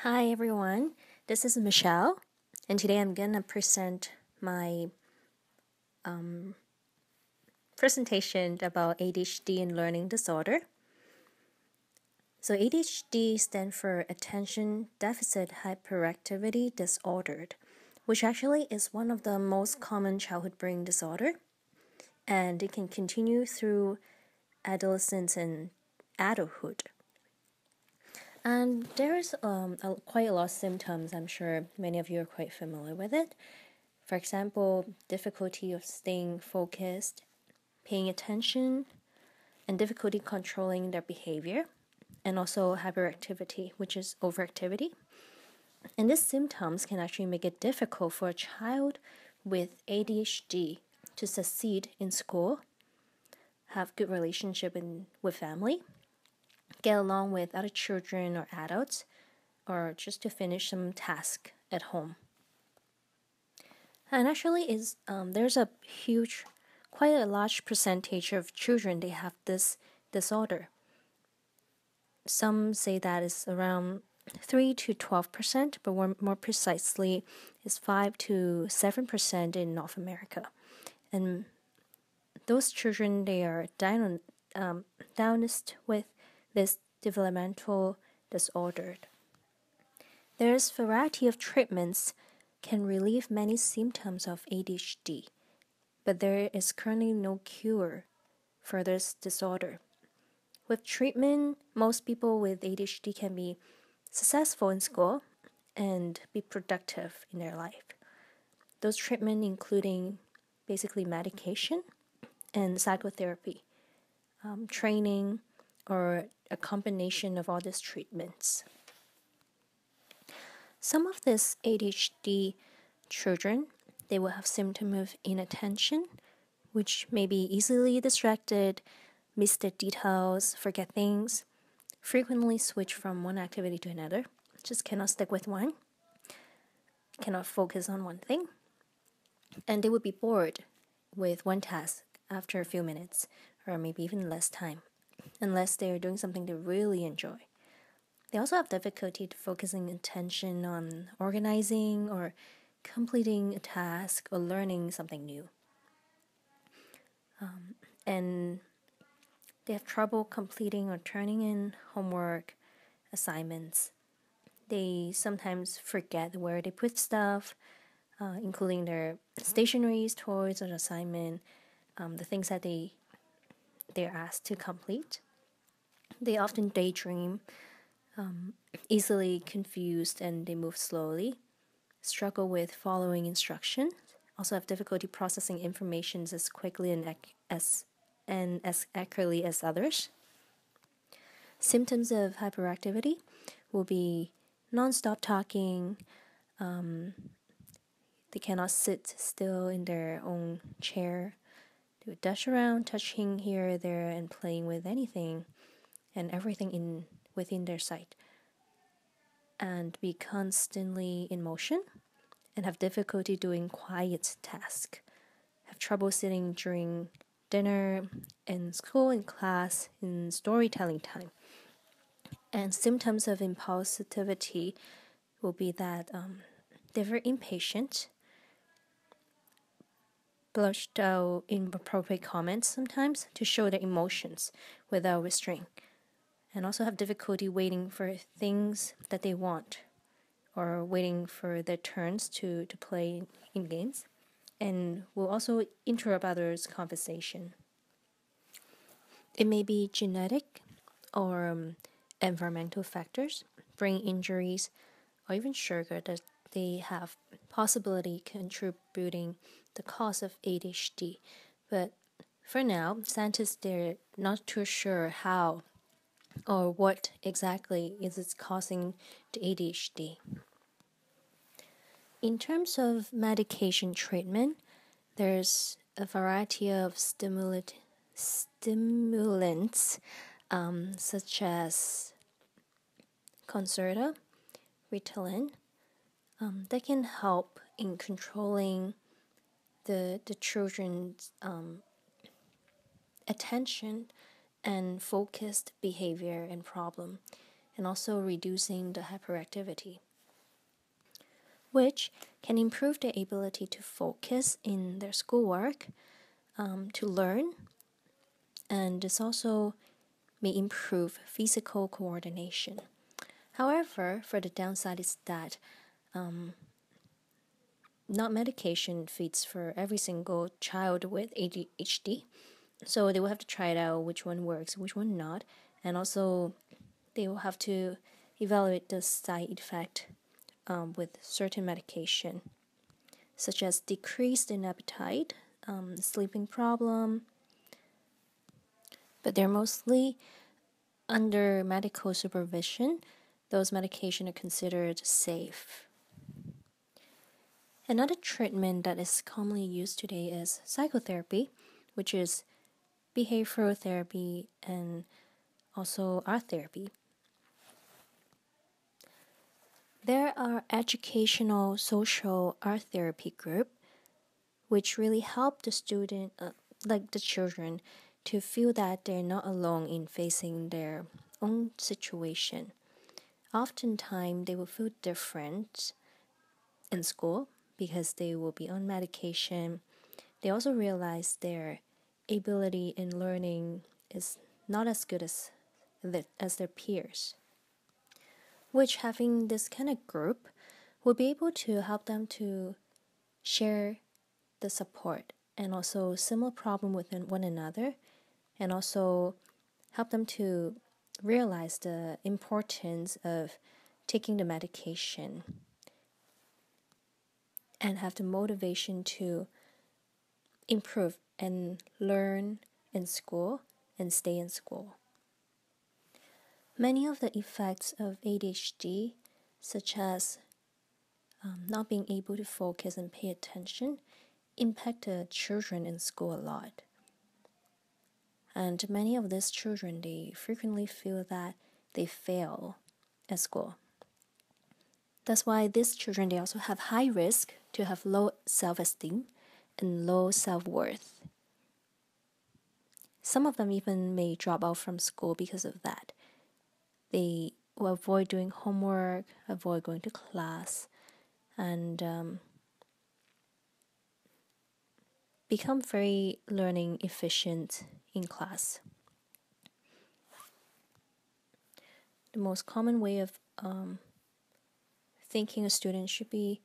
Hi everyone, this is Michelle, and today I'm gonna present my presentation about ADHD and learning disorder. So ADHD stands for Attention Deficit Hyperactivity Disorder, which actually is one of the most common childhood brain disorder, and it can continue through adolescence and adulthood. And there's quite a lot of symptoms. I'm sure many of you are quite familiar with it. For example, difficulty of staying focused, paying attention, and difficulty controlling their behavior, and also hyperactivity, which is overactivity. And these symptoms can actually make it difficult for a child with ADHD to succeed in school, have good relationship with family, get along with other children or adults, or just to finish some task at home. And actually, there's a quite a large percentage of children they have this disorder. Some say that is around 3 to 12%, but more precisely, is 5 to 7% in North America. And those children, they are diagnosed with this developmental disorder. There's a variety of treatments can relieve many symptoms of ADHD, but there is currently no cure for this disorder. With treatment, most people with ADHD can be successful in school and be productive in their life. Those treatments including basically medication and psychotherapy, training, or a combination of all these treatments. Some of these ADHD children, they will have symptoms of inattention, which may be easily distracted, miss the details, forget things, frequently switch from one activity to another, just cannot stick with one, cannot focus on one thing, and they would be bored with one task after a few minutes, or maybe even less time, unless they are doing something they really enjoy. They also have difficulty focusing attention on organizing or completing a task or learning something new. And they have trouble completing or turning in homework, assignments. They sometimes forget where they put stuff, including their stationeries, toys, or assignment, the things that they're asked to complete. They often daydream, easily confused, and they move slowly, struggle with following instructions, also have difficulty processing information as quickly and as accurately as others. Symptoms of hyperactivity will be non-stop talking. They cannot sit still in their own chair. They would dash around, touching here or there, and playing with anything and everything within their sight. And be constantly in motion and have difficulty doing quiet tasks. Have trouble sitting during dinner, in school, in class, in storytelling time. And symptoms of impulsivity will be that they're very impatient, blushed out inappropriate comments sometimes to show their emotions without restraint, and also have difficulty waiting for things that they want or waiting for their turns to play in games, and will also interrupt others' conversation. It may be genetic or environmental factors, brain injuries, or even sugar that they have possibility contributing the cause of ADHD. But for now, scientists, they're not too sure how or what exactly is causing the ADHD. In terms of medication treatment, there's a variety of stimulants such as Concerta, Ritalin, that can help in controlling the children's attention and focused behavior and problem. and also reducing the hyperactivity, which can improve their ability to focus in their schoolwork, to learn, and this also may improve physical coordination. However, for the downside is that not medication fits for every single child with ADHD. So they will have to try it out which one works, which one not, and also they will have to evaluate the side effect with certain medication, such as decreased in appetite, sleeping problem, but they're mostly under medical supervision. Those medications are considered safe. Another treatment that is commonly used today is psychotherapy, which is behavioral therapy and also art therapy. There are educational social art therapy group which really help the student, like the children, to feel that they're not alone in facing their own situation. Oftentimes they will feel different in school because they will be on medication. They also realize their ability in learning is not as good as their peers, which having this kind of group will be able to help them to share the support and also similar problem within one another, and also help them to realize the importance of taking the medication and have the motivation to improve and learn in school and stay in school. Many of the effects of ADHD, such as not being able to focus and pay attention, impact the children in school a lot. And many of these children, they frequently feel that they fail at school. That's why these children, they also have high risk to have low self-esteem and low self-worth. Some of them even may drop out from school because of that. They will avoid doing homework, avoid going to class, and become very learning efficient in class. The most common way of thinking a student should be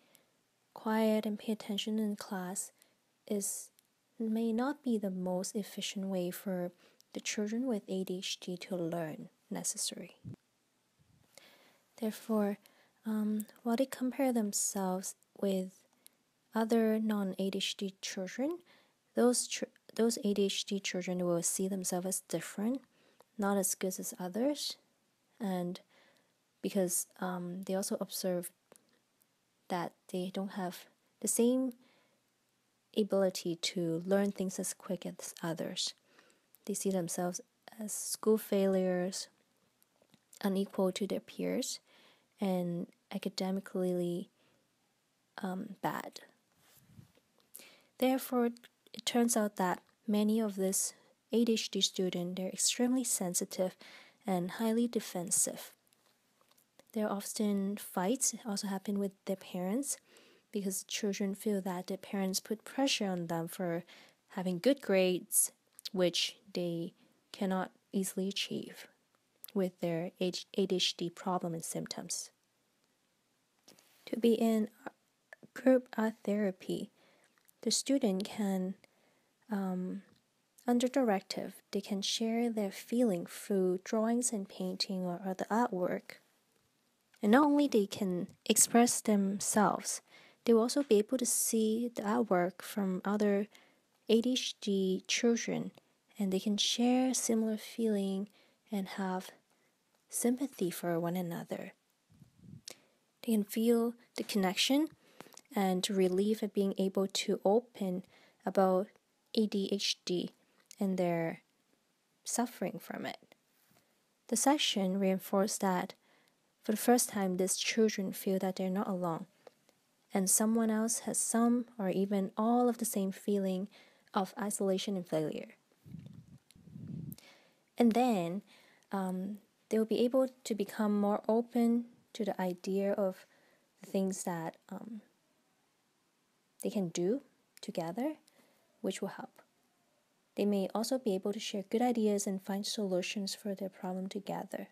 quiet and pay attention in class may not be the most efficient way for the children with ADHD to learn necessary. Therefore, while they compare themselves with other non-ADHD children, those ADHD children will see themselves as different, not as good as others, and because they also observe that they don't have the same ability to learn things as quick as others. They see themselves as school failures, unequal to their peers, and academically bad. Therefore, it turns out that many of these ADHD students, they're extremely sensitive and highly defensive. There are often fights also happen with their parents because children feel that their parents put pressure on them for having good grades, which they cannot easily achieve with their ADHD problem and symptoms. To be in group art therapy, the student can, under directive, they can share their feeling through drawings and painting or other artwork. And not only they can express themselves, they will also be able to see the artwork from other ADHD children, and they can share similar feeling and have sympathy for one another. They can feel the connection and relief at being able to open about ADHD and their suffering from it. The session reinforced that for the first time, these children feel that they're not alone, and someone else has some or even all of the same feeling of isolation and failure. And then they will be able to become more open to the idea of things that they can do together, which will help. They may also be able to share good ideas and find solutions for their problem together.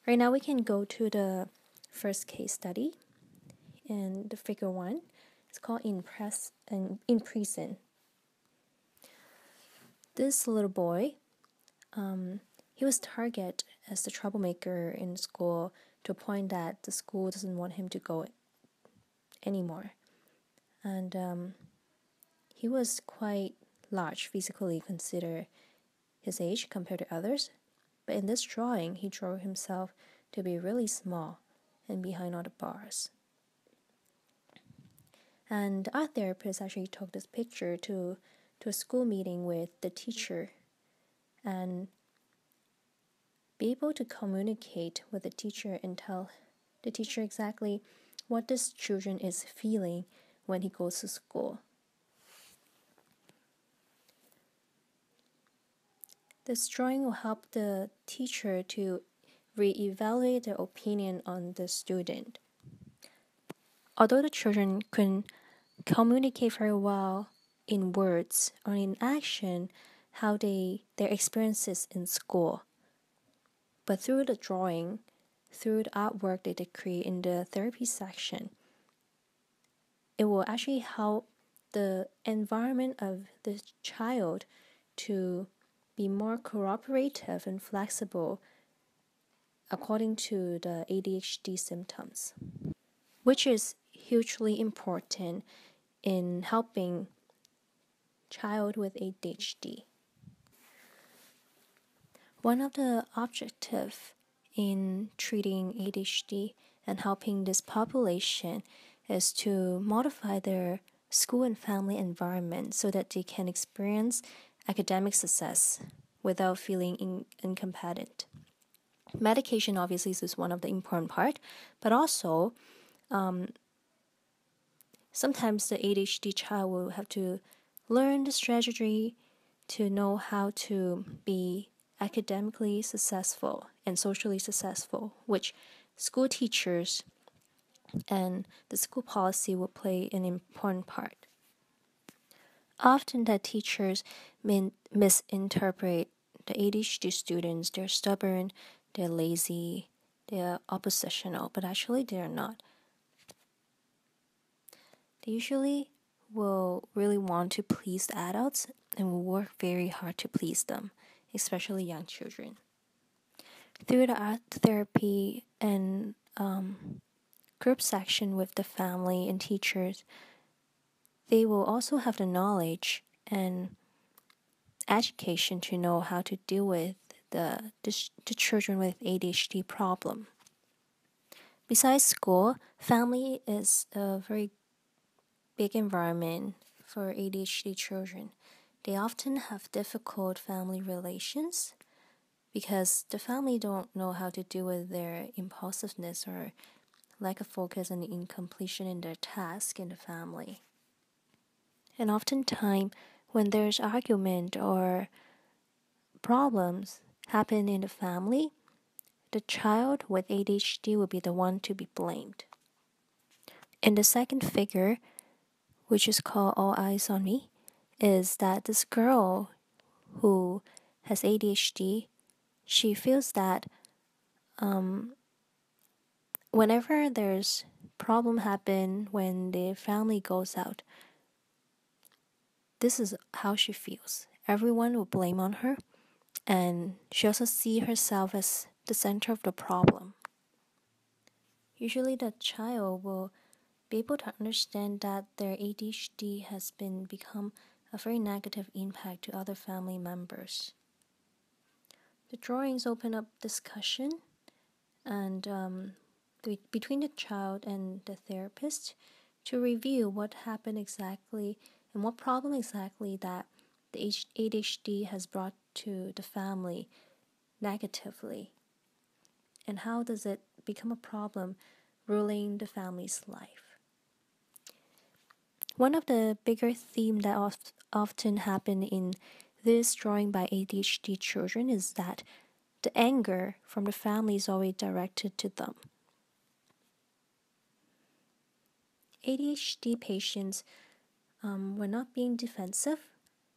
Right now, we can go to the first case study, and the figure 1. It's called in prison. This little boy, he was targeted as the troublemaker in school to a point that the school doesn't want him to go anymore. And he was quite large physically considered his age compared to others. But in this drawing, he drew himself to be really small and behind all the bars. And our therapist actually took this picture to a school meeting with the teacher and be able to communicate with the teacher and tell the teacher exactly what this children is feeling when he goes to school. This drawing will help the teacher to reevaluate their opinion on the student. Although the children couldn't communicate very well in words or in action how their experiences in school, but through the drawing, through the artwork that they create in the therapy section, it will actually help the environment of the child to be more cooperative and flexible according to the ADHD symptoms, which is hugely important in helping child with ADHD. One of the objectives in treating ADHD and helping this population is to modify their school and family environment so that they can experience academic success without feeling incompetent. Medication obviously is one of the important part, but also sometimes the ADHD child will have to learn the strategy to know how to be academically successful and socially successful, which school teachers and the school policy will play an important part. Often that teachers misinterpret the ADHD students. They're stubborn, they're lazy, they're oppositional, but actually they're not. They usually will really want to please the adults and will work very hard to please them, especially young children. Through the art therapy and group section with the family and teachers, they will also have the knowledge and education to know how to deal with the children with ADHD problem. Besides school, family is a very big environment for ADHD children. They often have difficult family relations because the family don't know how to deal with their impulsiveness or lack of focus and incompletion in their task in the family. And oftentimes, when there's argument or problems happen in the family, the child with ADHD will be the one to be blamed. In the second figure, which is called All Eyes on Me, is that this girl who has ADHD, she feels that whenever there's problem happen when the family goes out, this is how she feels. Everyone will blame on her, and she also sees herself as the center of the problem. Usually the child will be able to understand that their ADHD has become a very negative impact to other family members. The drawings open up discussion and between the child and the therapist to review what happened exactly and what problem exactly that the ADHD has brought to the family negatively, and how does it become a problem ruling the family's life. One of the bigger themes that often happen in this drawing by ADHD children is that the anger from the family is always directed to them. ADHD patients, when not being defensive,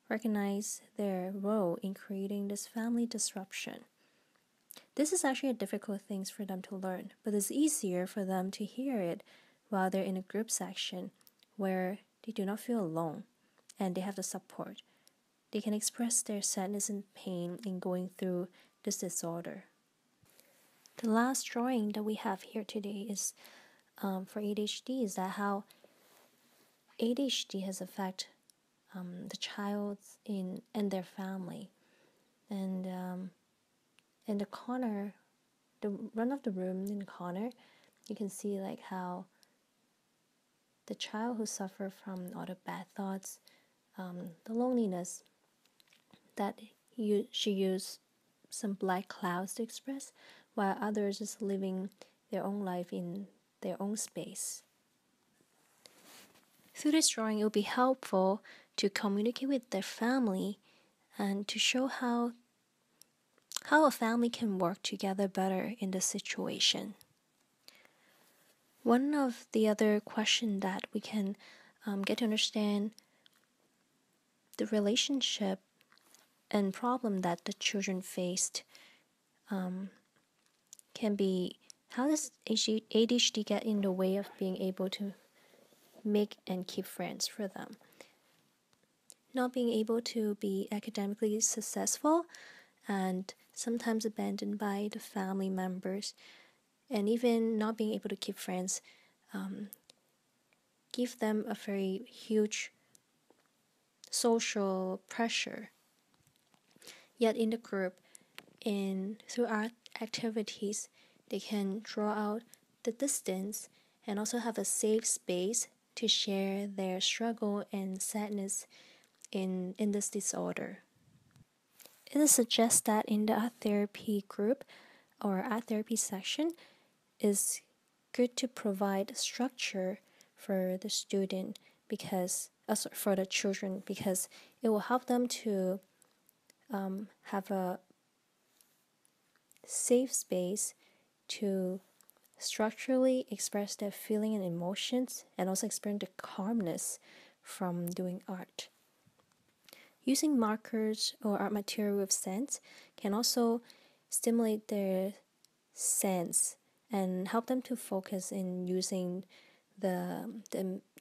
recognize their role in creating this family disruption. This is actually a difficult thing for them to learn, but it's easier for them to hear it while they're in a group section where they do not feel alone and they have the support. They can express their sadness and pain in going through this disorder. The last drawing that we have here today is for ADHD, is that how ADHD has affected the child and their family. And in the corner, the run of the room in the corner, you can see like how the child who suffered from all the bad thoughts, the loneliness, that she used some black clouds to express, while others is living their own life in their own space. Through this drawing, it will be helpful to communicate with their family and to show how a family can work together better in this situation. One of the other questions that we can get to understand the relationship and problem that the children faced can be, how does ADHD get in the way of being able to make and keep friends for them? Not being able to be academically successful and sometimes abandoned by the family members, and even not being able to keep friends give them a very huge social pressure. Yet in the group, through art activities, they can draw out the distance and also have a safe space to share their struggle and sadness in this disorder. It is suggested that in the art therapy group or art therapy section, is good to provide structure for the student because for the children, because it will help them to have a safe space to structurally express their feeling and emotions, and also experience the calmness from doing art. Using markers or art material with scents can also stimulate their sense and help them to focus in using the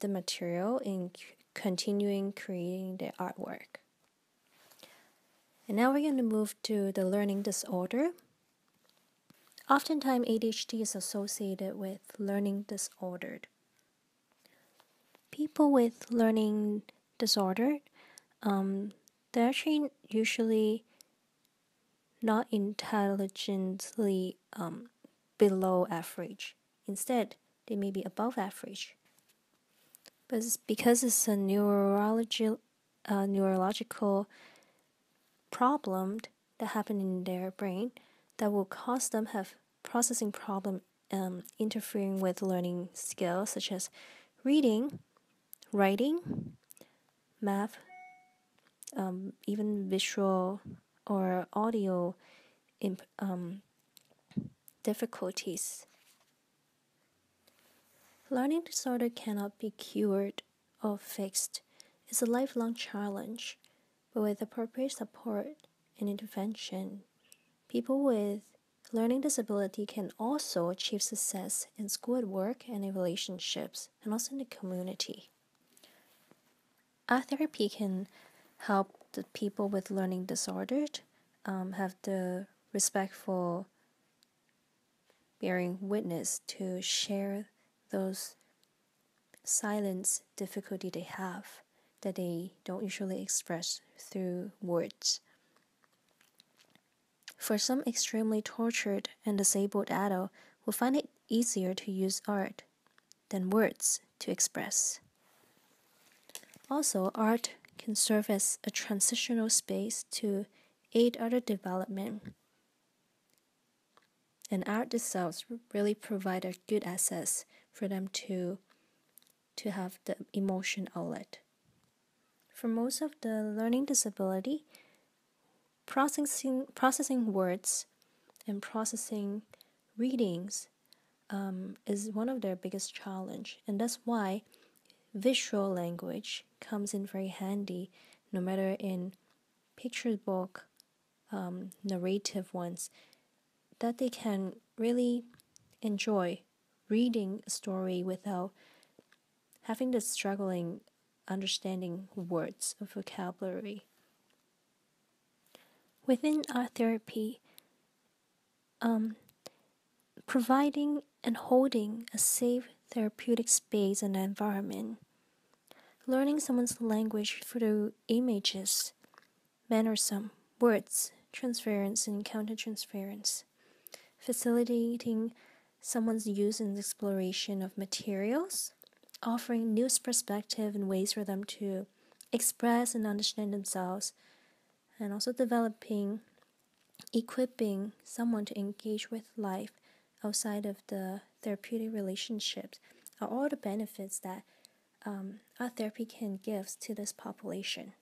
material in continuing creating their artwork. And now we're going to move to the learning disorder. Oftentimes, ADHD is associated with learning disorder. People with learning disorder, they're actually usually not intelligently below average. Instead, they may be above average. But it's because it's a neurological problem that happen in their brain that will cause them have processing problem interfering with learning skills such as reading, writing, math, even visual or audio difficulties. Learning disorder cannot be cured or fixed. It's a lifelong challenge, but with appropriate support and intervention, people with learning disability can also achieve success in school at work and in relationships, and also in the community. Art therapy can help the people with learning disorder have the respectful bearing witness to share those silence difficulty they have that they don't usually express through words. For some extremely tortured and disabled adult will find it easier to use art than words to express. Also, art can serve as a transitional space to aid other development. And art itself really provide a good access for them to have the emotion outlet. For most of the learning disability, processing words and processing readings is one of their biggest challenge, and that's why visual language comes in very handy, no matter in picture book, narrative ones, that they can really enjoy reading a story without having the struggling understanding words of vocabulary. Within art therapy, providing and holding a safe therapeutic space and environment, learning someone's language through images, mannerism, words, transference, and countertransference, facilitating someone's use and exploration of materials, offering new perspective and ways for them to express and understand themselves, and also equipping someone to engage with life outside of the therapeutic relationships are all the benefits that art therapy can give to this population.